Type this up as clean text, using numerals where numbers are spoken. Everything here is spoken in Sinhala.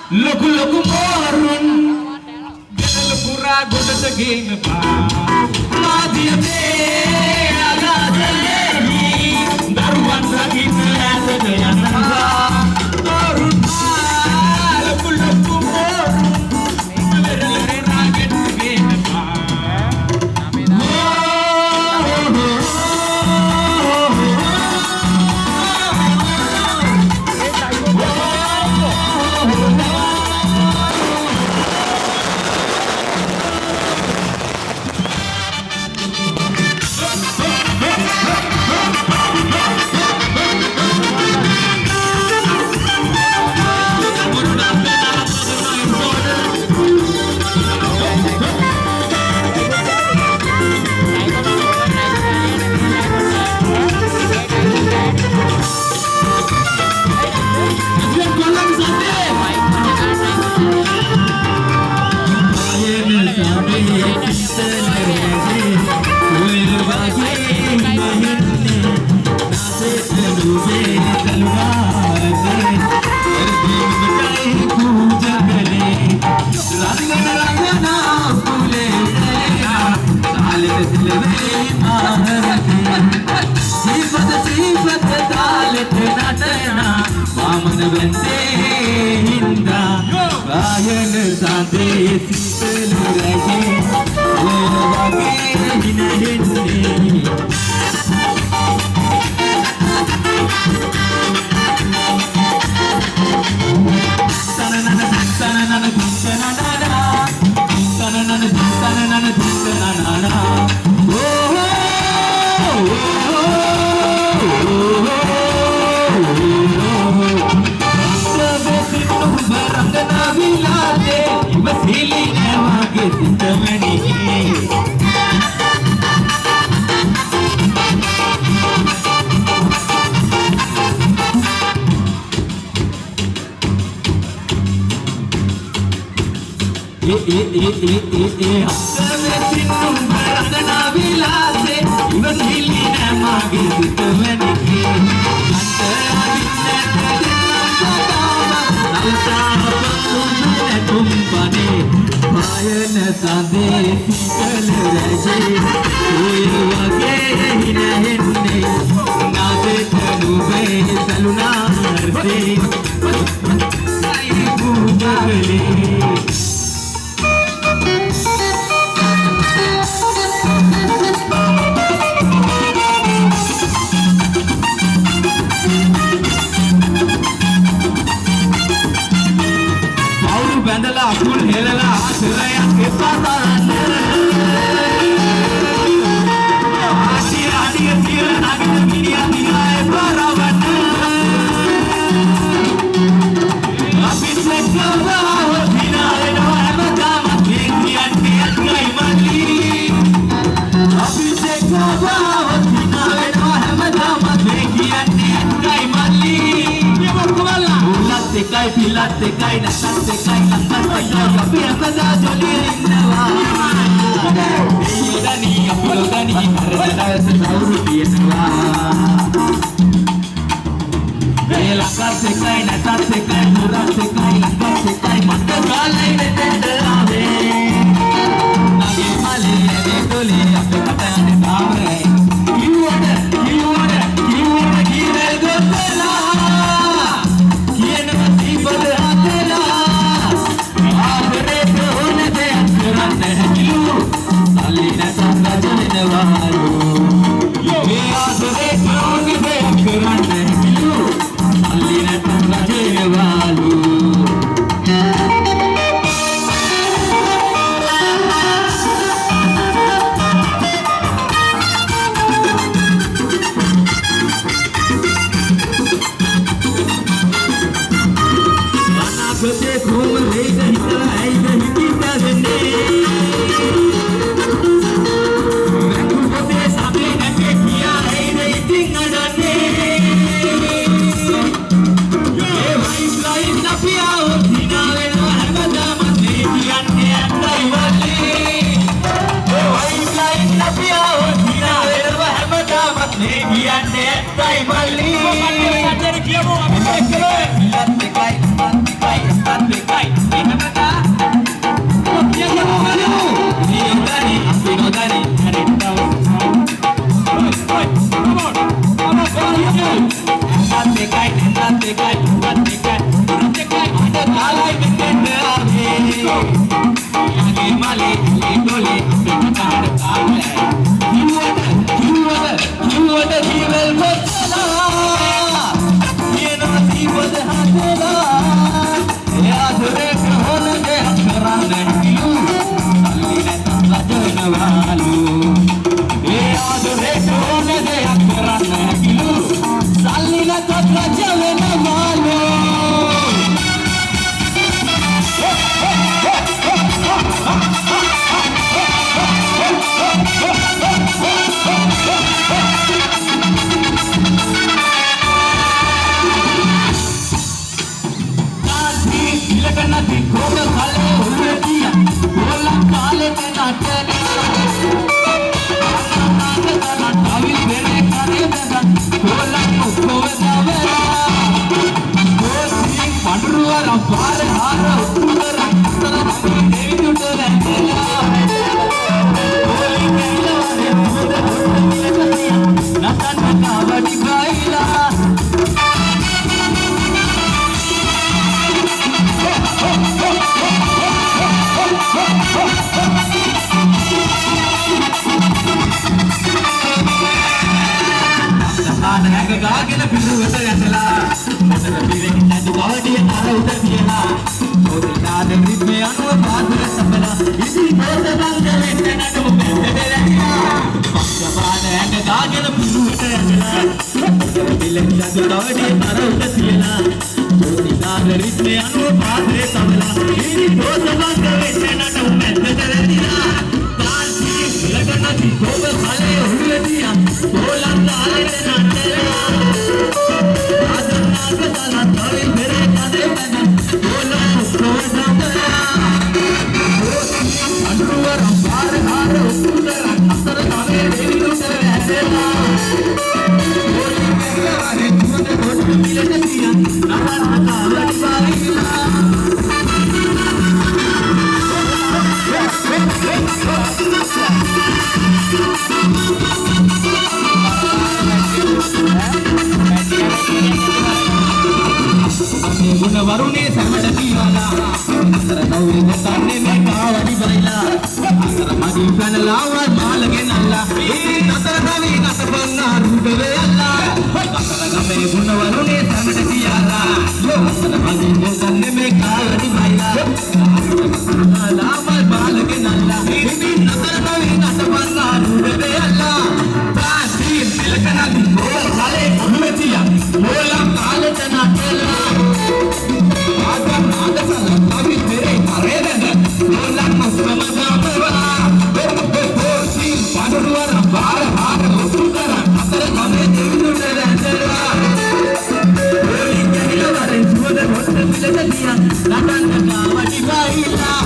Loku loku morun, gedal pura godat geng pa. Madhiya me agadahi, daruan rakin asadayananga. Torun loku loku morun, gedal raket geng pa. You අනාගතේ කොහොම වෙයිද හිතලා ඇයිද හිතන්නේ මං පොතේ සමේ නැකේ කියා ඇයිද ඉතින් අඩන්නේ ඒ වයිස් ලයින් අපියාව දිනා වෙනවා හැමදාම මේ කියන්නේ ඇත්තයි වලේ ඒ වයිස් ලයින් අපියාව දිනා වෙනවා හැමදාම මේ කියන්නේ ඇත්තයි වලේ කටර කියමු අපි එක්කලා ගාගෙන පිටුවට යටලා මොතන පිරෙහි නැතු කවඩිය අර උඩ තියලා මොදිනාද රිද්මේ අනුව පාදර සපලා ඉති මොත බංග වෙන්න නඩු මෙතෙදලා පක්ෂපාද ඇඟ ගාගෙන පිටුවට යටලා මොතන පිරෙහි නැතු කවඩිය අර උඩ තියලා මොදිනාද රිද්මේ අනුව පාදර සපලා ඉති මොත බංග වෙන්න නඩු මෙතෙදලා තාන්ති ලගනති ගෝව කලේ හුලදියා කොලන් ආලේ නටලා गुण वरुणे समड दीवाना अंतर नौरी गताने में कावड़ी बाइला अंतर मदी कनलावा मालगे नल्ला ए नतर नवी नत बन्ना रूपवे अल्ला अंतर गमे गुण वरुणे समड दीवाना अंतर मदी गताने में कावड़ी बाइला कनलावा मालगे नल्ला ए नतर नवी नत बन्ना रूपवे अल्ला तासी मिलकना दी बोल खाले उन्नतिया बोला काले तना तेला Natanda kawadi baila